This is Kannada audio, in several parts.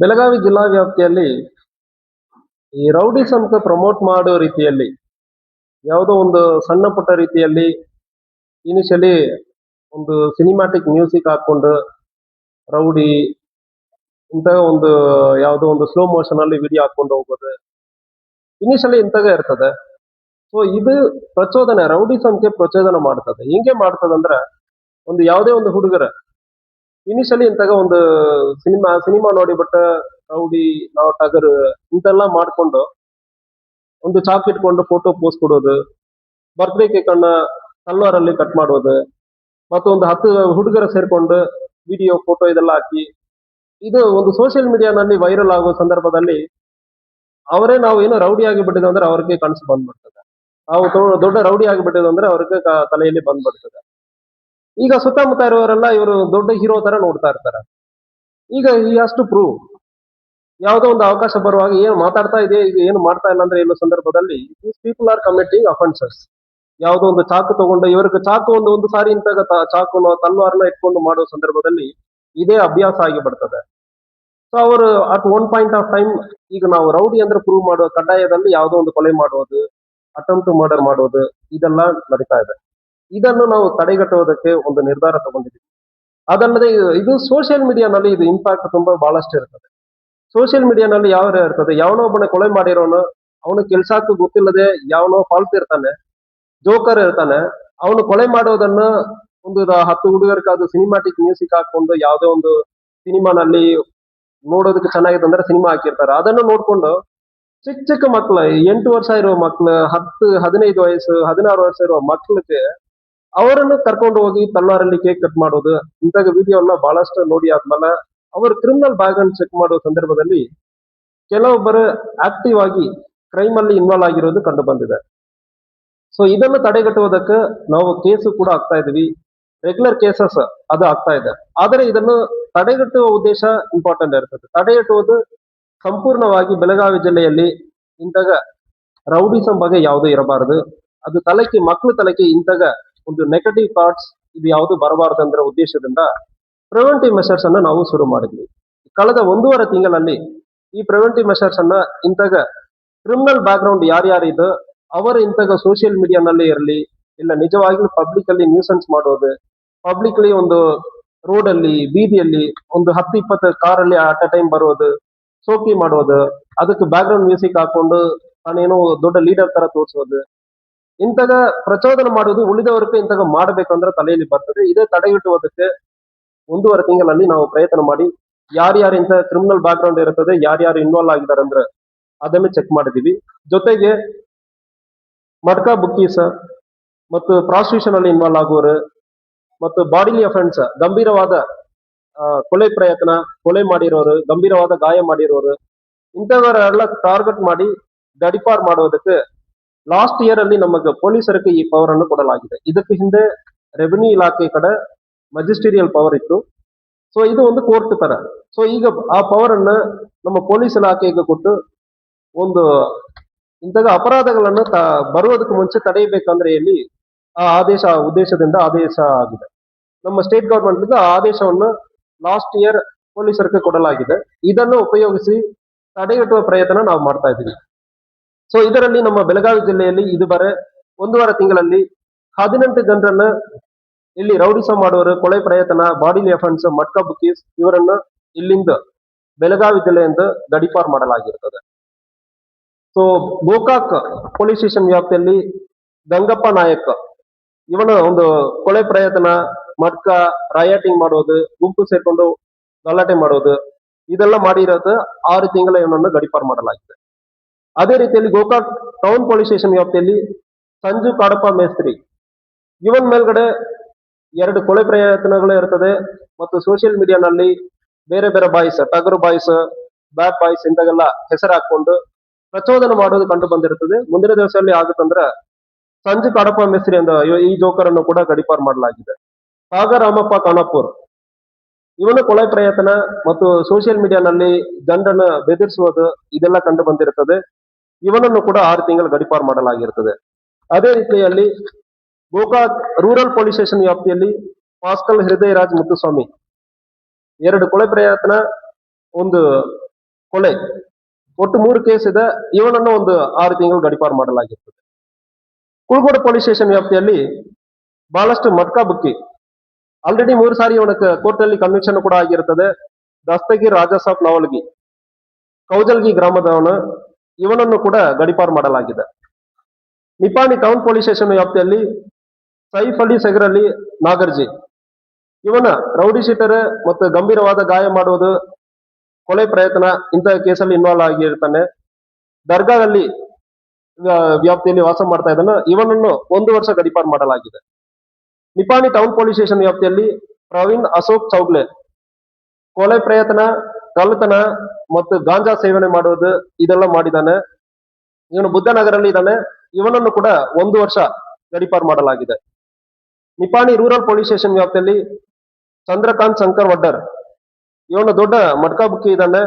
ಬೆಳಗಾವಿ ಜಿಲ್ಲಾ ವ್ಯಾಪ್ತಿಯಲ್ಲಿ ಈ ರೌಡಿಸಂಗೆ ಪ್ರಮೋಟ್ ಮಾಡೋ ರೀತಿಯಲ್ಲಿ ಯಾವುದೋ ಒಂದು ಸಣ್ಣ ಪುಟ್ಟ ರೀತಿಯಲ್ಲಿ ಇನಿಷಿಯಲಿ ಒಂದು ಸಿನಿಮ್ಯಾಟಿಕ್ ಮ್ಯೂಸಿಕ್ ಹಾಕೊಂಡು ರೌಡಿ ಇಂತಹ ಒಂದು ಯಾವುದೋ ಒಂದು ಸ್ಲೋ ಮೋಷನ್ ಅಲ್ಲಿ ವಿಡಿಯೋ ಹಾಕೊಂಡು ಹೋಗೋದು ಇನಿಷಿಯಲಿ ಇಂತಾಗ ಇರ್ತದೆ. ಸೊ ಇದು ಪ್ರಚೋದನೆ ರೌಡಿಸಂಗೆ ಪ್ರಚೋದನೆ ಮಾಡ್ತದೆ. ಹಿಂಗೆ ಮಾಡ್ತದಂದ್ರೆ ಒಂದು ಯಾವುದೇ ಒಂದು ಹುಡುಗರ ಇನಿಷಿಯಲಿ ಇಂತಾಗ ಒಂದು ಸಿನಿಮಾ ನೋಡಿಬಿಟ್ಟ ರೌಡಿ ನಾವು ಟಗರು ಇಂತೆಲ್ಲ ಮಾಡ್ಕೊಂಡು ಒಂದು ಚಾಕ್ ಇಟ್ಕೊಂಡು ಫೋಟೋ ಪೋಸ್ಟ್ ಕೊಡೋದು, ಬರ್ತ್ಡೇ ಕೇಕ್ ಅನ್ನ ತಲ್ವಾರಲ್ಲಿ ಕಟ್ ಮಾಡೋದು, ಮತ್ತು ಒಂದು 10 ಹುಡುಗರ ಸೇರ್ಕೊಂಡು ವಿಡಿಯೋ ಫೋಟೋ ಇದೆಲ್ಲ ಹಾಕಿ ಇದು ಒಂದು ಸೋಷಿಯಲ್ ಮೀಡಿಯಾನಲ್ಲಿ ವೈರಲ್ ಆಗೋ ಸಂದರ್ಭದಲ್ಲಿ ಅವರೇ ನಾವು ಏನೋ ರೌಡಿ ಆಗಿಬಿಟ್ಟಿದೆ ಅಂದ್ರೆ ಅವ್ರಿಗೆ ಕನಸು ಬಂದ್ಬಿಡ್ತದೆ. ನಾವು ದೊಡ್ಡ ರೌಡಿ ಆಗಿಬಿಟ್ಟಿದೆ ಅಂದ್ರೆ ಅವ್ರಿಗೆ ತಲೆಯಲ್ಲಿ ಬಂದ್ಬಿಡ್ತದೆ. ಈಗ ಸುತ್ತಮುತ್ತ ಇರುವವರೆಲ್ಲ ಇವರು ದೊಡ್ಡ ಹೀರೋ ತರ ನೋಡ್ತಾ ಇರ್ತಾರೆ. ಈಗ ಈ ಅಷ್ಟು ಪ್ರೂವ್ ಯಾವುದೋ ಒಂದು ಅವಕಾಶ ಬರುವಾಗ ಏನು ಮಾತಾಡ್ತಾ ಇದೆ, ಈಗ ಏನು ಮಾಡ್ತಾ ಇಲ್ಲ ಅಂದ್ರೆ ಇಲ್ಲೋ ಸಂದರ್ಭದಲ್ಲಿ these people are committing offences. ಯಾವುದೋ ಒಂದು ಚಾಕು ತಗೊಂಡು ಇವ್ರಿಗೆ ಚಾಕು ಒಂದು ಸಾರಿ ಇಂತಾಗ ಚಾಕುನ ತಲ್ವಾರ್ನ ಇಟ್ಕೊಂಡು ಮಾಡೋ ಸಂದರ್ಭದಲ್ಲಿ ಇದೇ ಅಭ್ಯಾಸ ಆಗಿ ಬಿಡ್ತದೆ. ಸೊ ಅವರು at one point of time ಈಗ ನಾವು ರೌಡಿ ಅಂದ್ರೆ ಪ್ರೂವ್ ಮಾಡೋ ಕಡ್ಡಾಯದಲ್ಲಿ ಯಾವುದೋ ಒಂದು ಕೊಲೆ ಮಾಡೋದು, ಅಟೆಂಪ್ಟ್ ಮರ್ಡರ್ ಮಾಡೋದು ಇದೆಲ್ಲ ನಡೀತಾ ಇದೆ. ಇದನ್ನು ನಾವು ತಡೆಗಟ್ಟುವುದಕ್ಕೆ ಒಂದು ನಿರ್ಧಾರ ತಗೊಂಡಿದ್ದೀವಿ. ಅದಲ್ಲದೆ ಇದು ಸೋಷಿಯಲ್ ಮೀಡಿಯಾನಲ್ಲಿ ಇದು ಇಂಪ್ಯಾಕ್ಟ್ ತುಂಬಾ ಬಹಳಷ್ಟು ಇರ್ತದೆ. ಸೋಷಿಯಲ್ ಮೀಡಿಯಾನಲ್ಲಿ ಯಾವ ಇರ್ತದೆ, ಯಾವನೋ ಒಬ್ಬನ ಕೊಲೆ ಮಾಡಿರೋನು ಅವನು ಕೆಲ್ಸಕ್ಕೂ ಗೊತ್ತಿಲ್ಲದೆ ಯಾವನೋ ಫಾಲ್ತ್ ಇರ್ತಾನೆ, ಜೋಕರ್ ಇರ್ತಾನೆ, ಅವನು ಕೊಲೆ ಮಾಡೋದನ್ನ ಒಂದು 10 ಹುಡುಗರಿಗೆ ಅದು ಸಿನಿಮ್ಯಾಟಿಕ್ ಮ್ಯೂಸಿಕ್ ಹಾಕೊಂಡು ಯಾವುದೋ ಒಂದು ಸಿನಿಮಾನಲ್ಲಿ ನೋಡೋದಕ್ಕೆ ಚೆನ್ನಾಗಿದೆ ಅಂದ್ರೆ ಸಿನಿಮಾ ಹಾಕಿರ್ತಾರೆ. ಅದನ್ನು ನೋಡ್ಕೊಂಡು ಚಿಕ್ಕ ಚಿಕ್ಕ ಮಕ್ಳು 8 ವರ್ಷ ಇರೋ ಮಕ್ಳು, 10, 15 ವಯಸ್ಸು, 16 ವರ್ಷ ಇರೋ ಮಕ್ಳಿಗೆ ಅವರನ್ನು ಕರ್ಕೊಂಡು ಹೋಗಿ ತಲ್ವಾರಲ್ಲಿ ಕೇಕ್ ಕಟ್ ಮಾಡೋದು ಇಂತಹ ವಿಡಿಯೋ ಎಲ್ಲ ಬಹಳಷ್ಟು ನೋಡಿ ಆದ್ಮೇಲೆ ಅವರು ಕ್ರಿಮಿನಲ್ ಬ್ಯಾಕ್ ಅನ್ನು ಚೆಕ್ ಮಾಡೋ ಸಂದರ್ಭದಲ್ಲಿ ಕೆಲವೊಬ್ಬರು ಆಕ್ಟಿವ್ ಆಗಿ ಕ್ರೈಮ್ ಅಲ್ಲಿ ಇನ್ವಾಲ್ವ್ ಆಗಿರೋದು ಕಂಡು ಬಂದಿದೆ. ಸೊ ಇದನ್ನು ತಡೆಗಟ್ಟುವುದಕ್ಕೆ ನಾವು ಕೇಸು ಕೂಡ ಆಗ್ತಾ ಇದೀವಿ, ರೆಗ್ಯುಲರ್ ಕೇಸಸ್ ಅದು ಆಗ್ತಾ ಇದೆ. ಆದರೆ ಇದನ್ನು ತಡೆಗಟ್ಟುವ ಉದ್ದೇಶ ಇಂಪಾರ್ಟೆಂಟ್ ಇರ್ತದೆ. ತಡೆಗಟ್ಟುವುದು ಸಂಪೂರ್ಣವಾಗಿ ಬೆಳಗಾವಿ ಜಿಲ್ಲೆಯಲ್ಲಿ ಇಂತಾಗ ರೌಡಿಸಂ ಬಗ್ಗೆ ಯಾವುದೂ ಇರಬಾರದು. ಅದು ಮಕ್ಕಳ ತಲೆಗೆ ಇಂತಾಗ ಒಂದು ನೆಗೆಟಿವ್ ಥಾಟ್ಸ್ ಇದು ಯಾವುದು ಬರಬಾರದು ಅಂದ್ರೆ ಉದ್ದೇಶದಿಂದ ಪ್ರಿವೆಂಟಿವ್ ಮೆಷರ್ಸ್ ಅನ್ನ ನಾವು ಶುರು ಮಾಡಿದ್ವಿ. ಕಳೆದ 1.5 ತಿಂಗಳಲ್ಲಿ ಈ ಪ್ರಿವೆಂಟಿವ್ ಮೆಷರ್ಸ್ ಅನ್ನ ಇಂತಾಗ ಕ್ರಿಮಿನಲ್ ಬ್ಯಾಕ್ ಗ್ರೌಂಡ್ ಯಾರ್ಯಾರಿದೆ ಅವರು ಇಂತಾಗ ಸೋಷಿಯಲ್ ಮೀಡಿಯಾನಲ್ಲಿ ಇರಲಿ, ಇಲ್ಲ ನಿಜವಾಗ್ಲೂ ಪಬ್ಲಿಕ್ ಅಲ್ಲಿ ನ್ಯೂಸೆನ್ಸ್ ಮಾಡೋದು, ಪಬ್ಲಿಕ್ಲಿ ಒಂದು ರೋಡ್ ಅಲ್ಲಿ ಬೀದಿಯಲ್ಲಿ ಒಂದು 10-20 ಕಾರಲ್ಲಿ ಅಟ್ ಅ ಟೈಮ್ ಬರೋದು, ಸೋಕಿ ಮಾಡೋದು, ಅದಕ್ಕೆ ಬ್ಯಾಕ್ ಗ್ರೌಂಡ್ ಮ್ಯೂಸಿಕ್ ಹಾಕೊಂಡು ತಾನೇನೋ ದೊಡ್ಡ ಲೀಡರ್ ತರ ತೋರಿಸೋದು, ಇಂತಾಗ ಪ್ರಚೋದನೆ ಮಾಡೋದು ಉಳಿದವರಿಗೆ ಇಂತಾಗ ಮಾಡ್ಬೇಕಂದ್ರೆ ತಲೆಯಲ್ಲಿ ಬರ್ತದೆ. ಇದೇ ತಡೆಗಟ್ಟುವುದಕ್ಕೆ 1.5 ತಿಂಗಳಲ್ಲಿ ನಾವು ಪ್ರಯತ್ನ ಮಾಡಿ ಯಾರ್ಯಾರು ಇಂತ ಕ್ರಿಮಿನಲ್ ಬ್ಯಾಕ್ ಗ್ರೌಂಡ್ ಇರ್ತದೆ, ಯಾರ್ಯಾರು ಇನ್ವಾಲ್ವ್ ಆಗಿದ್ದಾರೆ ಅಂದ್ರೆ ಅದನ್ನು ಚೆಕ್ ಮಾಡಿದೀವಿ. ಜೊತೆಗೆ ಮಡ್ಕಾ ಬುಕ್ಕೀಸ್ ಮತ್ತು ಪ್ರಾಸ್ಟಿಟ್ಯೂಷನ್ ಅಲ್ಲಿ ಇನ್ವಾಲ್ವ್ ಆಗುವವರು ಮತ್ತು ಬಾಡಿಲಿ ಅಫೆನ್ಸ್ ಗಂಭೀರವಾದ ಕೊಲೆ ಪ್ರಯತ್ನ, ಕೊಲೆ ಮಾಡಿರೋರು, ಗಂಭೀರವಾದ ಗಾಯ ಮಾಡಿರೋರು ಇಂಥವರೆಲ್ಲ ಟಾರ್ಗೆಟ್ ಮಾಡಿ ಗಡಿಪಾರ್ ಮಾಡೋದಕ್ಕೆ ಲಾಸ್ಟ್ ಇಯರ್ ಅಲ್ಲಿ ನಮಗೆ ಪೊಲೀಸರಿಗೆ ಈ ಪವರ್ ಅನ್ನು ಕೊಡಲಾಗಿದೆ. ಇದಕ್ಕೆ ಹಿಂದೆ ರೆವಿನ್ಯೂ ಇಲಾಖೆ ಕಡೆ ಮೆಜಿಸ್ಟೀರಿಯಲ್ ಪವರ್ ಇತ್ತು. ಸೊ ಇದು ಒಂದು ಕೋರ್ಟ್ ತರ. ಸೊ ಈಗ ಆ ಪವರ್ ಅನ್ನ ನಮ್ಮ ಪೊಲೀಸ್ ಇಲಾಖೆಗೆ ಕೊಟ್ಟು ಒಂದು ಇಂತಹ ಅಪರಾಧಗಳನ್ನು ಬರುವುದಕ್ಕೆ ಮುಂಚೆ ತಡೆಯಬೇಕಂದ್ರೆ ಇಲ್ಲಿ ಆ ಉದ್ದೇಶದಿಂದ ಆದೇಶ ಆಗಿದೆ. ನಮ್ಮ ಸ್ಟೇಟ್ ಗವರ್ಮೆಂಟ್ ಆ ಆದೇಶವನ್ನು ಲಾಸ್ಟ್ ಇಯರ್ ಪೊಲೀಸರಿಗೆ ಕೊಡಲಾಗಿದೆ. ಇದನ್ನು ಉಪಯೋಗಿಸಿ ತಡೆಗಟ್ಟುವ ಪ್ರಯತ್ನ ನಾವು ಮಾಡ್ತಾ ಇದ್ದೀವಿ. ಸೊ ಇದರಲ್ಲಿ ನಮ್ಮ ಬೆಳಗಾವಿ ಜಿಲ್ಲೆಯಲ್ಲಿ ಇದುವರೆ 1.5 ತಿಂಗಳಲ್ಲಿ 18 ಜನರನ್ನ ಇಲ್ಲಿ ರೌಡಿಸಂ ಮಾಡುವವರು, ಕೊಲೆ ಪ್ರಯತ್ನ, ಬಾಡಿಲಿ ಅಫೆನ್ಸ್, ಮಟ್ಕಾ ಬುಕ್ಕೀಸ್ ಇವರನ್ನ ಇಲ್ಲಿಂದ ಬೆಳಗಾವಿ ಜಿಲ್ಲೆಯಿಂದ ಗಡಿಪಾರ್ ಮಾಡಲಾಗಿರ್ತದೆ. ಸೊ ಗೋಕಾಕ್ ಪೊಲೀಸ್ ಸ್ಟೇಷನ್ ವ್ಯಾಪ್ತಿಯಲ್ಲಿ ಗಂಗಪ್ಪ ನಾಯಕ್ ಇವನ ಒಂದು ಕೊಲೆ ಪ್ರಯತ್ನ, ಮಟ್ಕಾ, ರಯಾಟಿಂಗ್ ಮಾಡೋದು, ಗುಂಪು ಸೇರ್ಕೊಂಡು ಗಲಾಟೆ ಮಾಡೋದು ಇದೆಲ್ಲ ಮಾಡಿರೋದು 6 ತಿಂಗಳ ಇವನನ್ನು ಗಡಿಪಾರ್ ಮಾಡಲಾಗಿದೆ. ಅದೇ ರೀತಿಯಲ್ಲಿ ಗೋಕಾಕ್ ಟೌನ್ ಪೊಲೀಸ್ ಸ್ಟೇಷನ್ ವ್ಯಾಪ್ತಿಯಲ್ಲಿ ಸಂಜು ಕಾಡಪ್ಪ ಮೇಸ್ತ್ರಿ ಇವನ್ ಮೇಲ್ಗಡೆ 2 ಕೊಲೆ ಪ್ರಯತ್ನಗಳು ಇರ್ತದೆ ಮತ್ತು ಸೋಷಿಯಲ್ ಮೀಡಿಯಾನಲ್ಲಿ ಬೇರೆ ಬೇರೆ ಬಾಯ್ಸ್, ಟಗರು ಬಾಯ್ಸ್, ಬ್ಯಾಡ್ ಬಾಯ್ಸ್ ಇಂತಾಗೆಲ್ಲ ಹೆಸರು ಹಾಕೊಂಡು ಪ್ರಚೋದನೆ ಮಾಡೋದು ಕಂಡು ಬಂದಿರ್ತದೆ. ಮುಂದಿನ ದಿವಸದಲ್ಲಿ ಆಗುತ್ತಂದ್ರೆ ಸಂಜು ಕಾಡಪ್ಪ ಮೇಸ್ತ್ರಿ ಎಂದ ಈ ಜೋಕರ್ ಅನ್ನು ಕೂಡ ಗಡಿಪಾರ್ ಮಾಡಲಾಗಿದೆ. ರಾಮಪ್ಪ ಖಾನಾಪುರ್ ಇವನು ಕೊಲೆ ಪ್ರಯತ್ನ ಮತ್ತು ಸೋಷಿಯಲ್ ಮೀಡಿಯಾನಲ್ಲಿ ಗಂಡನ ಬೆದರಿಸುವುದು ಇದೆಲ್ಲ ಕಂಡು ಬಂದಿರುತ್ತದೆ. ಇವನನ್ನು ಕೂಡ 6 ತಿಂಗಳು ಗಡಿಪಾರು ಮಾಡಲಾಗಿರುತ್ತದೆ. ಅದೇ ರೀತಿಯಲ್ಲಿ ಗೋಕಾಕ್ ರೂರಲ್ ಪೊಲೀಸ್ ಸ್ಟೇಷನ್ ವ್ಯಾಪ್ತಿಯಲ್ಲಿ ಪಾಸ್ಕಲ್ ಹೃದಯರಾಜ್ ಮುತ್ತುಸ್ವಾಮಿ 2 ಕೊಲೆ ಪ್ರಯತ್ನ, ಒಂದು ಕೊಲೆ, ಒಟ್ಟು 3 ಕೇಸ್ ಇದೆ. ಇವನನ್ನು ಒಂದು 6 ತಿಂಗಳು ಗಡೀಪಾರು ಮಾಡಲಾಗಿರ್ತದೆ. ಕುಳಗೋಡು ಪೊಲೀಸ್ ಸ್ಟೇಷನ್ ವ್ಯಾಪ್ತಿಯಲ್ಲಿ ಬಹಳಷ್ಟು ಮಟ್ಕಾ ಬುಕ್ಕಿ, ಆಲ್ರೆಡಿ 3 ಸಾರಿ ಇವನ ಕೋರ್ಟ್ ಅಲ್ಲಿ ಕನ್ವಿಕ್ಷನ್ ಕೂಡ ಆಗಿರ್ತದೆ. ದಸ್ತಗಿರ್ ರಾಜಾಸಾಬ್ ನವಲ್ಗಿ, ಕೌಜಲ್ಗಿ ಗ್ರಾಮದವನು, ಇವನನ್ನು ಕೂಡ ಗಡೀಪಾರು ಮಾಡಲಾಗಿದೆ. ನಿಪಾಣಿ ಟೌನ್ ಪೊಲೀಸ್ ಸ್ಟೇಷನ್ ವ್ಯಾಪ್ತಿಯಲ್ಲಿ ಸೈಫ್ ಅಲಿ ಸೆಗರಲಿ ನಾಗರ್ಜಿ, ಇವನ ರೌಡಿ ಶೀಟರ್ ಮತ್ತು ಗಂಭೀರವಾದ ಗಾಯ ಮಾಡುವುದು, ಕೊಲೆ ಪ್ರಯತ್ನ ಇಂತಹ ಕೇಸಲ್ಲಿ ಇನ್ವಾಲ್ವ್ ಆಗಿರ್ತಾನೆ. ದರ್ಗಾದಲ್ಲಿ ವ್ಯಾಪ್ತಿಯಲ್ಲಿ ವಾಸ ಮಾಡ್ತಾ ಇದ್ದಾನೆ. ಇವನನ್ನು 1 ವರ್ಷ ಗಡೀಪಾರು ಮಾಡಲಾಗಿದೆ. ನಿಪಾಣಿ ಟೌನ್ ಪೊಲೀಸ್ ಸ್ಟೇಷನ್ ವ್ಯಾಪ್ತಿಯಲ್ಲಿ ಪ್ರವೀಣ್ ಅಶೋಕ್ ಚೌಗ್ಲೆ, ಕೊಲೆ ಪ್ರಯತ್ನ, ಕಳ್ಳತನ ಮತ್ತು ಗಾಂಜಾ ಸೇವನೆ ಮಾಡುವುದು ಇದೆಲ್ಲ ಮಾಡಿದ್ದಾನೆ. ಇವನು ಬುದ್ಧನಗರಲ್ಲಿ ಇದ್ದಾನೆ. ಇವನನ್ನು ಕೂಡ 1 ವರ್ಷ ಗಡೀಪಾರು ಮಾಡಲಾಗಿದೆ. ನಿಪಾಣಿ ರೂರಲ್ ಪೊಲೀಸ್ ಸ್ಟೇಷನ್ ವ್ಯಾಪ್ತಿಯಲ್ಲಿ ಚಂದ್ರಕಾಂತ್ ಶಂಕರ್ ವಡ್ಡರ್, ಇವನು ದೊಡ್ಡ ಮಟ್ಕಾ ಬುಕ್ಕಿ ಇದ್ದಾನೆ.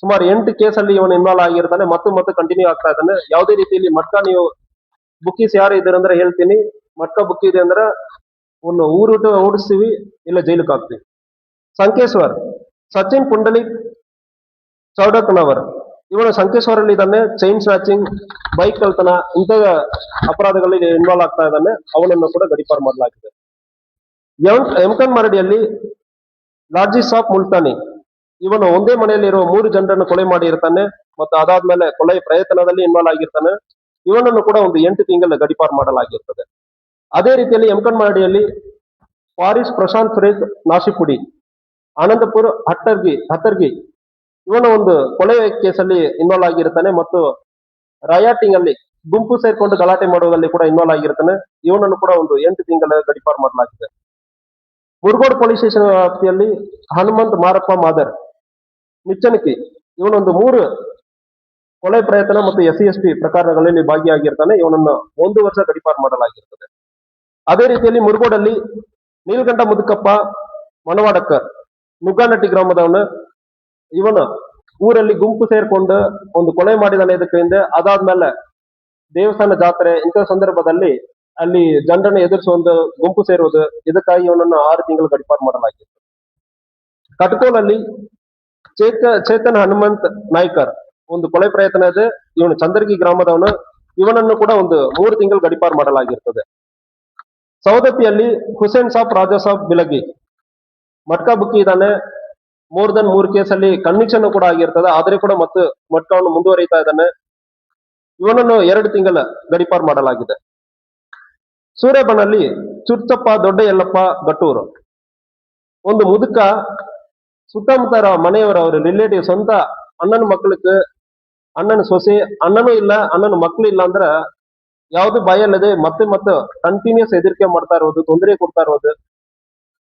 ಸುಮಾರು 8 ಕೇಸಲ್ಲಿ ಇವನು ಇನ್ವಾಲ್ವ್ ಆಗಿರ್ತಾನೆ. ಮತ್ತು ಕಂಟಿನ್ಯೂ ಆಗ್ತಾ ಇದ್ದಾನೆ. ಯಾವುದೇ ರೀತಿಯಲ್ಲಿ ಮಟ್ಕಾ, ನೀವು ಬುಕ್ಕೀಸ್ ಯಾರು ಇದ್ದಾರೆ ಅಂದ್ರೆ ಹೇಳ್ತೀನಿ, ಮಟ್ಕಾ ಬುಕ್ಕಿ ಇದೆ ಅಂದ್ರೆ ಒಂದು ಊರುಟ ಓಡಿಸ್ತೀವಿ, ಇಲ್ಲ ಜೈಲಿಗೆ ಹಾಕ್ತೀವಿ. ಸಂಕೇಶ್ವರ್ ಸಚಿನ್ ಪುಂಡಲಿಕ್ ಚೌಡಕನವರ್, ಇವನು ಸಂಕೇಶ್ವರಲ್ಲಿ ಇದ್ದಾನೆ. ಚೈನ್ ಸ್ನಾಚಿಂಗ್, ಬೈಕ್ ಕಳ್ತನ ಇಂಥ ಅಪರಾಧಗಳಲ್ಲಿ ಇನ್ವಾಲ್ವ್ ಆಗ್ತಾ ಇದ್ದಾನೆ. ಅವನನ್ನು ಕೂಡ ಗಡೀಪಾರು ಮಾಡಲಾಗಿದೆ. ಎಮ್ಕನ್ ಮರಡಿಯಲ್ಲಿ ಲಾಡ್ಜಿ ಸಾಫ್ ಮುಲ್ತಾನಿ, ಇವನು ಒಂದೇ ಮನೆಯಲ್ಲಿರುವ 3 ಜನರನ್ನು ಕೊಲೆ ಮಾಡಿರ್ತಾನೆ ಮತ್ತು ಅದಾದ್ಮೇಲೆ ಕೊಲೆ ಪ್ರಯತ್ನದಲ್ಲಿ ಇನ್ವಾಲ್ವ್ ಆಗಿರ್ತಾನೆ. ಇವನನ್ನು ಕೂಡ ಒಂದು 8 ತಿಂಗಳ ಗಡೀಪಾರು ಮಾಡಲಾಗಿರ್ತದೆ. ಅದೇ ರೀತಿಯಲ್ಲಿ ಎಮ್ಕನ್ ಮರಡಿಯಲ್ಲಿ ಫಾರಿಸ್ ಪ್ರಶಾಂತ್ ಫ್ರೇಜ್ ನಾಶಿಪುಡಿ, ಆನಂದಪುರ್ ಹತ್ತರ್ಗಿ, ಇವನು ಒಂದು ಕೊಲೆ ಕೇಸಲ್ಲಿ ಇನ್ವಾಲ್ವ್ ಆಗಿರ್ತಾನೆ ಮತ್ತು ರಯಾಟಿಂಗ್ ಅಲ್ಲಿ ಗುಂಪು ಸೇರ್ಕೊಂಡು ಗಲಾಟೆ ಮಾಡುವುದರಲ್ಲಿ ಕೂಡ ಇನ್ವಾಲ್ವ್ ಆಗಿರ್ತಾನೆ. ಇವನನ್ನು ಕೂಡ ಒಂದು 8 ತಿಂಗಳ ಗಡೀಪಾರು ಮಾಡಲಾಗಿದೆ. ಮುರುಗೋಡು ಪೊಲೀಸ್ ಸ್ಟೇಷನ್ ವ್ಯಾಪ್ತಿಯಲ್ಲಿ ಹನುಮಂತ್ ಮಾರಪ್ಪ ಮಾದರ್ ನಿಚ್ಚನಕಿ, ಇವನೊಂದು 3 ಕೊಲೆ ಪ್ರಯತ್ನ ಮತ್ತು SC/ST ಪ್ರಕರಣಗಳಲ್ಲಿ ಭಾಗಿಯಾಗಿರ್ತಾನೆ. ಇವನನ್ನು 1 ವರ್ಷ ಗಡೀಪಾರು ಮಾಡಲಾಗಿರ್ತದೆ. ಅದೇ ರೀತಿಯಲ್ಲಿ ಮುರುಗೋಡಲ್ಲಿ ನೀಲಗಂಠ ಮುದುಕಪ್ಪ ಮನವಾಡಕ್ಕರ್, ನುಗ್ಗಾನಟ್ಟಿ ಗ್ರಾಮದವನು, ಇವನು ಊರಲ್ಲಿ ಗುಂಪು ಸೇರ್ಕೊಂಡು ಒಂದು ಕೊಲೆ ಮಾಡಿದಾನೆ ಇದಕ್ಕೆ ಹಿಂದೆ. ಅದಾದ್ಮೇಲೆ ದೇವಸ್ಥಾನ ಜಾತ್ರೆ ಇಂಥ ಸಂದರ್ಭದಲ್ಲಿ ಅಲ್ಲಿ ಜನರನ್ನು ಎದುರಿಸಿ ಒಂದು ಗುಂಪು ಸೇರುವುದು, ಇದಕ್ಕಾಗಿ ಇವನನ್ನು 6 ತಿಂಗಳು ಗಡೀಪಾರು ಮಾಡಲಾಗಿತ್ತು. ಕಟ್ಕೋಲಲ್ಲಿ ಚೇತನ್ ಹನುಮಂತ್ ನಾಯ್ಕರ್, ಒಂದು ಕೊಲೆ ಪ್ರಯತ್ನ ಇದೆ. ಇವನು ಚಂದರ್ಗಿ ಗ್ರಾಮದವನು. ಇವನನ್ನು ಕೂಡ ಒಂದು 3 ತಿಂಗಳು ಗಡೀಪಾರು ಮಾಡಲಾಗಿರ್ತದೆ. ಸೌದತ್ತಿಯಲ್ಲಿ ಹುಸೇನ್ ಸಾಬ್ ರಾಜಾಸಾಬ್ ಬಿಲಗಿ, ಮಟ್ಕಾ ಬುಕ್ಕಿ ಇದ್ದಾನೆ. ಮೋರ್ ದನ್ 3 ಕೇಸಲ್ಲಿ ಕನ್ವಿಕ್ಷನ್ ಕೂಡ ಆಗಿರ್ತದೆ. ಆದ್ರೆ ಕೂಡ ಮತ್ತು ಮಟ್ಕಾವನ್ನು ಮುಂದುವರಿತಾ ಇದ್ದಾನೆ. ಇವನನ್ನು 2 ತಿಂಗಳ ಗಡೀಪಾರು ಮಾಡಲಾಗಿದೆ. ಸೂರ್ಯಬನಲ್ಲಿ ಚುರ್ಚಪ್ಪ ದೊಡ್ಡ ಯಲ್ಲಪ್ಪ ಗಟ್ಟೂರು, ಒಂದು ಮುದುಕ, ಸುತ್ತಮುತ್ತ ಮನೆಯವರ ಅವ್ರ ರಿಲೇಟಿವ್, ಸ್ವಂತ ಅಣ್ಣನ ಮಕ್ಕಳಿಗೆ, ಅಣ್ಣನ ಸೊಸೆ, ಅಣ್ಣನೂ ಇಲ್ಲ, ಅಣ್ಣನ ಮಕ್ಳು ಇಲ್ಲ ಅಂದ್ರೆ ಯಾವ್ದು ಬಾಯಲ್ಲದೆ ಮತ್ತೆ ಕಂಟಿನ್ಯೂಸ್ ಹೆದರಿಕೆ ಮಾಡ್ತಾ ಇರೋದು, ತೊಂದರೆ ಕೊಡ್ತಾ ಇರೋದು,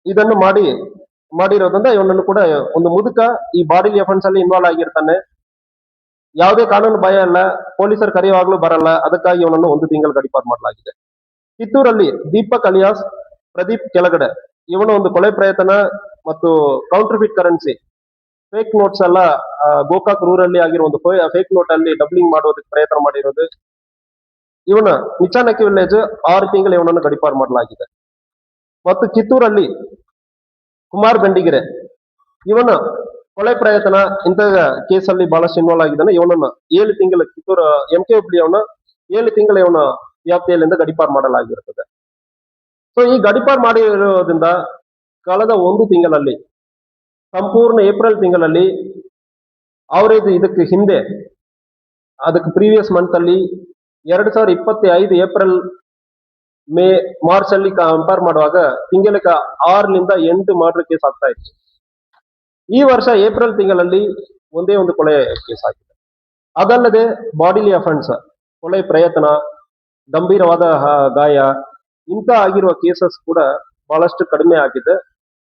ಇದನ್ನು ಮಾಡಿರೋದ್ರಿಂದ ಇವನನ್ನು ಕೂಡ ಒಂದು ಮುದುಕ ಈ ಬಾಡಿಲಿ ಅಫೆನ್ಸ್ ಅಲ್ಲಿ ಇನ್ವಾಲ್ವ್ ಆಗಿರ್ತಾನೆ. ಯಾವುದೇ ಕಾನೂನು ಭಯ ಇಲ್ಲ, ಪೊಲೀಸರು ಕರೆಯುವಾಗ್ಲೂ ಬರಲ್ಲ. ಅದಕ್ಕಾಗಿ ಇವನನ್ನು 1 ತಿಂಗಳು ಗಡೀಪಾರು ಮಾಡಲಾಗಿದೆ. ಕಿತ್ತೂರಲ್ಲಿ ದೀಪಕ್ ಅಲಿಯಾಸ್ ಪ್ರದೀಪ್ ಕೆಳಗಡೆ, ಇವನು ಒಂದು ಕೊಲೆ ಪ್ರಯತ್ನ ಮತ್ತು ಕೌಂಟರ್ಫಿಟ್ ಕರೆನ್ಸಿ, ಫೇಕ್ ನೋಟ್ಸ್ ಎಲ್ಲ ಗೋಕಾಕ್ ರೂರಲ್ಲಿ ಆಗಿರೋ ಒಂದು ಫೇಕ್ ನೋಟ್ ಅಲ್ಲಿ ಡಬ್ಲಿಂಗ್ ಮಾಡೋದಕ್ಕೆ ಪ್ರಯತ್ನ ಮಾಡಿರೋದು. ಇವನ ನಿಚಾನಕಿ ವಿಲೇಜ್ 6 ತಿಂಗಳು ಇವನನ್ನು ಗಡೀಪಾರು ಮಾಡಲಾಗಿದೆ. ಮತ್ತು ಕಿತ್ತೂರಲ್ಲಿ ಕುಮಾರ್ ಬೆಂಡಿಗೆರೆ, ಇವನ ಕೊಲೆ ಪ್ರಯತ್ನ ಇಂಥ ಕೇಸಲ್ಲಿ ಬಹಳಷ್ಟು ಇನ್ವಾಲ್ವ್ ಆಗಿದ್ದಾನೆ. ಇವನನ್ನು 7 ತಿಂಗಳು ಕಿತ್ತೂರು MK ಹುಬ್ಳಿ ಅವನ 7 ತಿಂಗಳು ಇವನ ವ್ಯಾಪ್ತಿಯಲ್ಲಿಂದ ಗಡೀಪಾರು ಮಾಡಲಾಗಿರುತ್ತದೆ. ಸೊ ಈ ಗಡೀಪಾರು ಮಾಡಿರೋದ್ರಿಂದ ಕಳೆದ 1 ತಿಂಗಳಲ್ಲಿ, ಸಂಪೂರ್ಣ ಏಪ್ರಿಲ್ ತಿಂಗಳಲ್ಲಿ, ಅವರೇಜ್ ಇದಕ್ಕೆ ಹಿಂದೆ, ಅದಕ್ಕೆ ಪ್ರೀವಿಯಸ್ ಮಂತ್ ಅಲ್ಲಿ 2025 ಏಪ್ರಿಲ್, ಮೇ, ಮಾರ್ಚ್ ಅಲ್ಲಿ ಕಂಪೇರ್ ಮಾಡುವಾಗ ತಿಂಗಳಿಗೆ 6ರಿಂದ 8 ಮರ್ಡರ್ ಕೇಸ್ ಆಗ್ತಾ ಇತ್ತು. ಈ ವರ್ಷ ಏಪ್ರಿಲ್ ತಿಂಗಳಲ್ಲಿ ಒಂದೇ ಒಂದು ಕೊಲೆ ಕೇಸ್ ಆಗಿದೆ. ಅದಲ್ಲದೆ ಬಾಡಿಲಿ ಅಫೆನ್ಸ್, ಕೊಲೆ ಪ್ರಯತ್ನ, ಗಂಭೀರವಾದ ಗಾಯ ಇಂಥ ಆಗಿರುವ ಕೇಸಸ್ ಕೂಡ ಬಹಳಷ್ಟು ಕಡಿಮೆ ಆಗಿದೆ.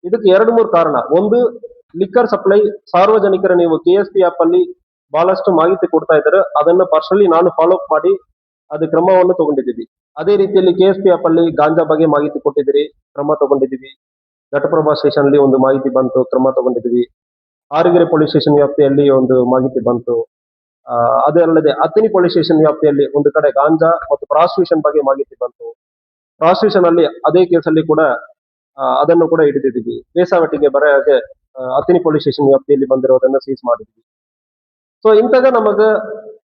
ಇದಕ್ಕೆ 2-3 ಕಾರಣ. ಒಂದು, ಲಿಕ್ಕರ್ ಸಪ್ಲೈ. ಸಾರ್ವಜನಿಕರು ನೀವು KSP ಆಪ್ ಅಲ್ಲಿ ಬಹಳಷ್ಟು ಮಾಹಿತಿ ಕೊಡ್ತಾ ಇದ್ದಾರೆ. ಅದನ್ನು ಪರ್ಸನಲಿ ನಾನು ಫಾಲೋ ಅಪ್ ಮಾಡಿ ಅದು ಕ್ರಮವನ್ನು ತಗೊಂಡಿದ್ದೀವಿ. ಅದೇ ರೀತಿಯಲ್ಲಿ KSP ಆಪ್ ಅಲ್ಲಿ ಗಾಂಜಾ ಬಗ್ಗೆ ಮಾಹಿತಿ ಕೊಟ್ಟಿದ್ದೀರಿ, ಕ್ರಮ ತಗೊಂಡಿದ್ದೀವಿ. ಘಟಪ್ರಭಾ ಸ್ಟೇಷನ್ ಅಲ್ಲಿ ಒಂದು ಮಾಹಿತಿ ಬಂತು, ಕ್ರಮ ತಗೊಂಡಿದ್ದೀವಿ. ಆರಗೆರೆ ಪೊಲೀಸ್ ಸ್ಟೇಷನ್ ವ್ಯಾಪ್ತಿಯಲ್ಲಿ ಒಂದು ಮಾಹಿತಿ ಬಂತು. ಅದೇ ಅಲ್ಲದೆ ಅತ್ತಿನಿ ಪೊಲೀಸ್ ಸ್ಟೇಷನ್ ವ್ಯಾಪ್ತಿಯಲ್ಲಿ ಒಂದು ಕಡೆ ಗಾಂಜಾ ಮತ್ತು ಪ್ರಾಸ್ಟಿಟ್ಯೂಷನ್ ಬಗ್ಗೆ ಮಾಹಿತಿ ಬಂತು. ಪ್ರಾಸ್ಟಿಟ್ಯೂಷನ್ ಅಲ್ಲಿ ಅದೇ ಕೇಸಲ್ಲಿ ಕೂಡ ಅದನ್ನು ಕೂಡ ಹಿಡಿದಿದ್ದೀವಿ. ಬೇಸಾವಟಿಗೆ ಬರೆಯಾಗೆ ಅತ್ತಿನಿ ಪೊಲೀಸ್ ಸ್ಟೇಷನ್ ವ್ಯಾಪ್ತಿಯಲ್ಲಿ ಬಂದಿರೋದನ್ನ ಸೀಸ್ ಮಾಡಿದ್ವಿ. ಸೊ ಇಂತಾಗ ನಮಗ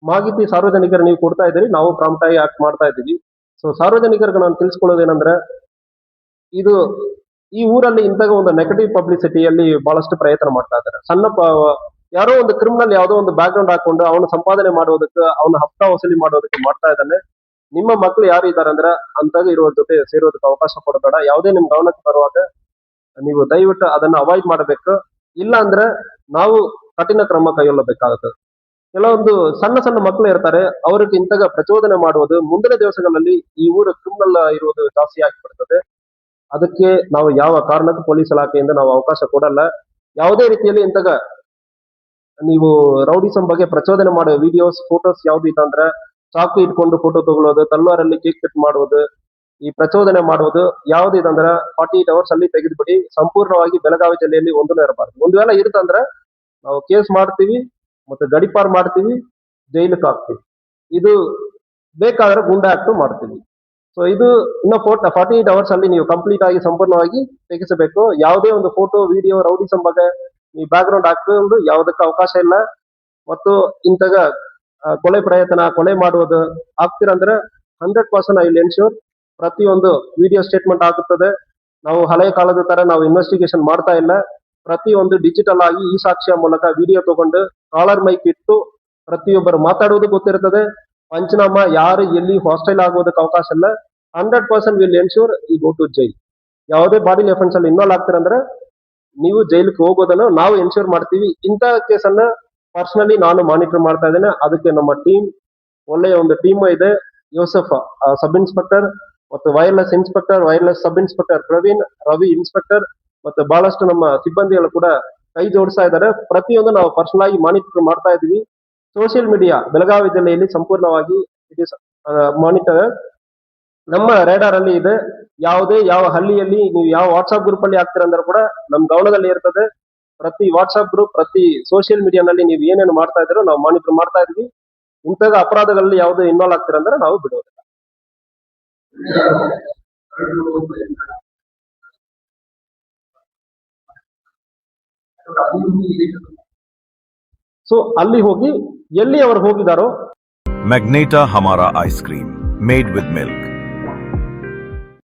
ಮಾಹಿತಿ ಸಾರ್ವಜನಿಕರು ನೀವು ಕೊಡ್ತಾ ಇದ್ದೀರಿ, ನಾವು ಪ್ರಾಂಪ್ಟ್ ಆಗಿ ಆಕ್ಟ್ ಮಾಡ್ತಾ ಇದ್ದೀವಿ. ಸೊ ಸಾರ್ವಜನಿಕರಿಗೆ ನಾನು ತಿಳಿಸ್ಕೊಳ್ಳೋದೇನಂದ್ರೆ, ಇದು ಈ ಊರಲ್ಲಿ ಇಂತಾಗ ಒಂದು ನೆಗೆಟಿವ್ ಪಬ್ಲಿಸಿಟಿಯಲ್ಲಿ ಬಹಳಷ್ಟು ಪ್ರಯತ್ನ ಮಾಡ್ತಾ ಇದ್ದಾರೆ. ಯಾರೋ ಒಂದು ಕ್ರಿಮಿನಲ್ ಯಾವುದೋ ಒಂದು ಬ್ಯಾಕ್ ಗ್ರೌಂಡ್ ಹಾಕೊಂಡು ಅವನು ಸಂಪಾದನೆ ಮಾಡೋದಕ್ಕೆ, ಅವನ ಹಪ್ತಾ ವಸೂಲಿ ಮಾಡೋದಕ್ಕೆ ಮಾಡ್ತಾ ಇದ್ದಾನೆ. ನಿಮ್ಮ ಮಕ್ಕಳು ಯಾರು ಇದ್ದಾರೆ ಅಂದ್ರೆ ಅಂತಾಗ ಇರೋರ ಜೊತೆ ಸೇರೋದಕ್ಕೆ ಅವಕಾಶ ಕೊಡಬೇಡ. ಯಾವುದೇ ನಿಮ್ ಗಮನಕ್ಕೆ ಬರುವಾಗ ನೀವು ದಯವಿಟ್ಟು ಅದನ್ನ ಅವಾಯ್ಡ್ ಮಾಡಬೇಕು. ಇಲ್ಲ ಅಂದ್ರೆ ನಾವು ಕಠಿಣ ಕ್ರಮ ಕೈಗೊಳ್ಳಬೇಕಾಗುತ್ತೆ. ಕೆಲವೊಂದು ಸಣ್ಣ ಸಣ್ಣ ಮಕ್ಕಳು ಇರ್ತಾರೆ, ಅವ್ರಿಗೆ ಇಂತಾಗ ಪ್ರಚೋದನೆ ಮಾಡುವುದು ಮುಂದಿನ ದಿವಸಗಳಲ್ಲಿ ಈ ಊರು ಕ್ರಿಮಿನಲ್ ಇರುವುದು ಜಾಸ್ತಿ ಆಗಿಬಿಡ್ತದೆ. ಅದಕ್ಕೆ ನಾವು ಯಾವ ಕಾರಣಕ್ಕೂ ಪೊಲೀಸ್ ಇಲಾಖೆಯಿಂದ ನಾವು ಅವಕಾಶ ಕೊಡಲ್ಲ. ಯಾವುದೇ ರೀತಿಯಲ್ಲಿ ಇಂತಾಗ ನೀವು ರೌಡಿಸಂ ಬಗ್ಗೆ ಪ್ರಚೋದನೆ ಮಾಡೋ ವಿಡಿಯೋಸ್, ಫೋಟೋಸ್ ಯಾವ್ದು ಇತ್ತಂದ್ರೆ ಚಾಕು ಇಟ್ಕೊಂಡು ಫೋಟೋ ತಗೊಳ್ಳೋದು, ತಲ್ವಾರಲ್ಲಿ ಕೇಕ್ ಕಟ್ ಮಾಡುವುದು, ಈ ಪ್ರಚೋದನೆ ಮಾಡುವುದು ಯಾವ್ದು ಇದಂದ್ರೆ 48 ಅವರ್ಸ್ ಅಲ್ಲಿ ತೆಗೆದುಬಿಡಿ. ಸಂಪೂರ್ಣವಾಗಿ ಬೆಳಗಾವಿ ಜಿಲ್ಲೆಯಲ್ಲಿ ಒಂದೂ ಇರಬಾರ್ದು. ಒಂದು ವೇಳೆ ಇರುತ್ತಂದ್ರೆ ನಾವು ಕೇಸ್ ಮಾಡ್ತೀವಿ, ಮತ್ತೆ ಗಡಿಪಾರ್ ಮಾಡ್ತೀವಿ, ಜೈಲಿಗೆ ಹಾಕ್ತೀವಿ. ಇದು ಬೇಕಾದ್ರೆ ಗುಂಡಾ ಆಕ್ಟ್ ಮಾಡ್ತೀವಿ. ಸೊ ಇದು ಇನ್ನು 48 ಅವರ್ಸ್ ಅಲ್ಲಿ ನೀವು ಕಂಪ್ಲೀಟ್ ಆಗಿ ಸಂಪೂರ್ಣವಾಗಿ ತೆಗೆಸಬೇಕು. ಯಾವುದೇ ಒಂದು ಫೋಟೋ, ವಿಡಿಯೋ, ರೌಡಿಸಂ ಬಗ್ಗೆ ನೀವು ಬ್ಯಾಕ್ ಗ್ರೌಂಡ್ ಹಾಕೊಂಡು ಯಾವುದಕ್ಕೆ ಅವಕಾಶ ಇಲ್ಲ. ಮತ್ತು ಇಂತಾಗ ಕೊಲೆ ಪ್ರಯತ್ನ, ಕೊಲೆ ಮಾಡುವುದು ಆಗ್ತಿರಂದ್ರೆ 100% ಐ ವಿಲ್ ಎನ್ಶೂರ್ ಪ್ರತಿಯೊಂದು ವಿಡಿಯೋ ಸ್ಟೇಟ್ಮೆಂಟ್ ಆಗುತ್ತದೆ. ನಾವು ಹಳೆಯ ಕಾಲದ ತರ ನಾವು ಇನ್ವೆಸ್ಟಿಗೇಷನ್ ಮಾಡ್ತಾ ಇಲ್ಲ. ಪ್ರತಿಯೊಂದು ಡಿಜಿಟಲ್ ಆಗಿ ಈ ಸಾಕ್ಷ್ಯ ಮೂಲಕ ವಿಡಿಯೋ ತಗೊಂಡು ಕಾಲರ್ ಮೈಕ್ ಇಟ್ಟು ಪ್ರತಿಯೊಬ್ಬರು ಮಾತಾಡುವುದು ಗೊತ್ತಿರ್ತದೆ. ಪಂಚನಾಮ ಯಾರು ಎಲ್ಲಿ ಹಾಸ್ಟೈಲ್ ಆಗೋದಕ್ಕೆ ಅವಕಾಶ ಇಲ್ಲ. 100% ವಿಲ್ ಎನ್ಶೂರ್ ಈ ಗೋ ಟು ಜೈಲ್. ಯಾವುದೇ ಬಾಡಿ ಅಫೆನ್ಸ್ ಅಲ್ಲಿ ಇನ್ವಾಲ್ವ್ ಆಗ್ತೀರಂದ್ರೆ ನೀವು ಜೈಲಿಗೆ ಹೋಗೋದನ್ನು ನಾವು ಎನ್ಶೂರ್ ಮಾಡ್ತೀವಿ. ಇಂಥ ಕೇಸನ್ನ ಪರ್ಸನಲಿ ನಾನು ಮಾನಿಟರ್ ಮಾಡ್ತಾ ಇದ್ದೇನೆ. ಅದಕ್ಕೆ ನಮ್ಮ ಟೀಮ್, ಒಳ್ಳೆಯ ಒಂದು ಟೀಮ್ ಇದೆ. ಯೋಸೆಫ್ ಸಬ್ ಇನ್ಸ್ಪೆಕ್ಟರ್ ಮತ್ತು wireless inspector, wireless sub inspector Praveen, Ravi inspector ಮತ್ತು ಬಹಳಷ್ಟು ನಮ್ಮ ಸಿಬ್ಬಂದಿಗಳು ಕೂಡ ಕೈ ಜೋಡಿಸ್ತಾ ಇದ್ದಾರೆ. ಪ್ರತಿಯೊಂದು ನಾವು ಪರ್ಸನಲ್ ಆಗಿ ಮಾನಿಟರ್ ಮಾಡ್ತಾ ಇದ್ದೀವಿ. ಸೋಷಿಯಲ್ ಮೀಡಿಯಾ ಬೆಳಗಾವಿ ಜಿಲ್ಲೆಯಲ್ಲಿ ಸಂಪೂರ್ಣವಾಗಿ ಇಟ್ ಇಸ್ ಮಾನಿಟರ್ ನಮ್ಮ ರೇಡಾರ್ ಅಲ್ಲಿ ಇದೆ. ಯಾವುದೇ ಯಾವ ಹಳ್ಳಿಯಲ್ಲಿ ನೀವು ಯಾವ ವಾಟ್ಸ್ಆಪ್ ಗ್ರೂಪ್ ಅಲ್ಲಿ ಆಗ್ತೀರಂದ್ರೆ ಕೂಡ ನಮ್ ಗಮನದಲ್ಲಿ ಇರ್ತದೆ. ಪ್ರತಿ ವಾಟ್ಸ್ಆಪ್ ಗ್ರೂಪ್, ಪ್ರತಿ ಸೋಷಿಯಲ್ ಮೀಡಿಯಾನಲ್ಲಿ ನೀವು ಏನೇನು ಮಾಡ್ತಾ ಇದ್ದೀರೋ ನಾವು ಮಾನಿಟರ್ ಮಾಡ್ತಾ ಇದೀವಿ. ಇಂತಹ ಅಪರಾಧಗಳಲ್ಲಿ ಯಾವುದೇ ಇನ್ವಾಲ್ವ್ ಆಗ್ತೀರಂದ್ರೆ ನಾವು ಬಿಡೋದಿಲ್ಲ. ಸೊ ಅಲ್ಲಿ ಹೋಗಿ ಎಲ್ಲಿ ಅವರು ಹೋಗಿದಾರೋ Magneta Hamara ice cream made with milk.